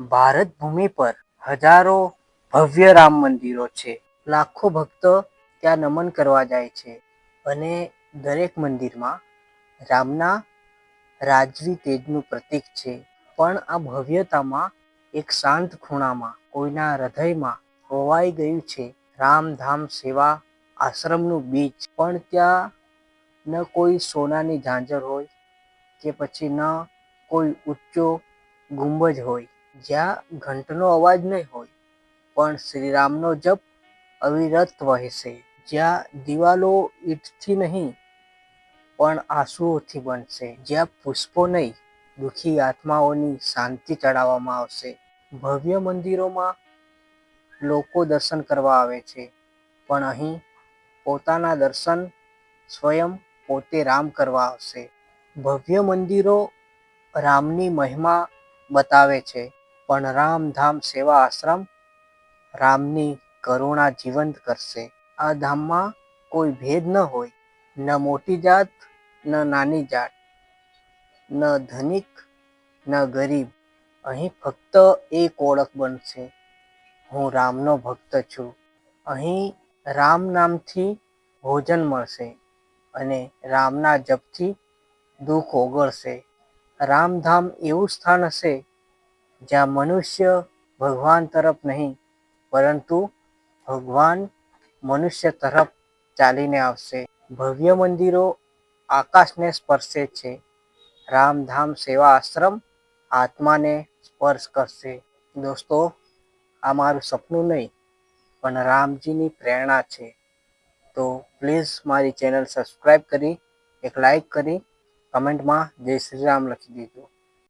ભારત ભૂમિ પર હજારો ભવ્ય રામ મંદિરો છે. લાખો ભક્તો ત્યાં નમન કરવા જાય છે અને દરેક મંદિરમાં રામના રાજવી તેજનું પ્રતીક છે. પણ આ ભવ્યતામાં એક શાંત ખૂણામાં કોઈના હૃદયમાં ખોવાઈ ગયું છે રામધામ સેવા આશ્રમનું બીજ. પણ ત્યાં ન કોઈ સોનાની ઝાંઝર હોય કે પછી ન કોઈ ઊંચો ગુંબજ હોય, જ્યાં ઘંટનો અવાજ નહીં હોય પણ શ્રીરામનો જપ અવિરત વહેશે, જ્યાં દિવાલો ઈંટથી નહીં પણ આંસુઓથી બનશે, જ્યાં પુષ્પો નહીં દુઃખી આત્માઓની શાંતિ ચડાવવામાં આવશે. ભવ્ય મંદિરોમાં લોકો દર્શન કરવા આવે છે, પણ અહીં પોતાના દર્શન સ્વયં પોતે રામ કરવા આવશે. ભવ્ય મંદિરો રામની મહિમા બતાવે છે, પણ રામધામ સેવા આશ્રમ રામની કરુણા જીવંત કરશે. આ ધામમાં કોઈ ભેદ ન હોય, ન મોટી જાત ન નાની જાત, ન ધનિક ન ગરીબ. અહીં ફક્ત એક ઓળખ બનશે, હું રામનો ભક્ત છું. અહીં રામ નામથી ભોજન મળશે અને રામના જપથી દુઃખ ઓગળશે. રામધામ એવું સ્થાન હશે જ્યાં મનુષ્ય ભગવાન તરફ નહીં પરંતુ ભગવાન મનુષ્ય તરફ ચાલીને આવશે. ભવ્ય મંદિરો આકાશને સ્પર્શે છે, રામધામ સેવા આશ્રમ આત્માને સ્પર્શ કરશે. દોસ્તો, આ મારું સપનું નહીં પણ રામજીની પ્રેરણા છે. તો પ્લીઝ મારી ચેનલ સબસ્ક્રાઈબ કરી, એક લાઈક કરી, કમેન્ટમાં જય શ્રી રામ લખી દીધું.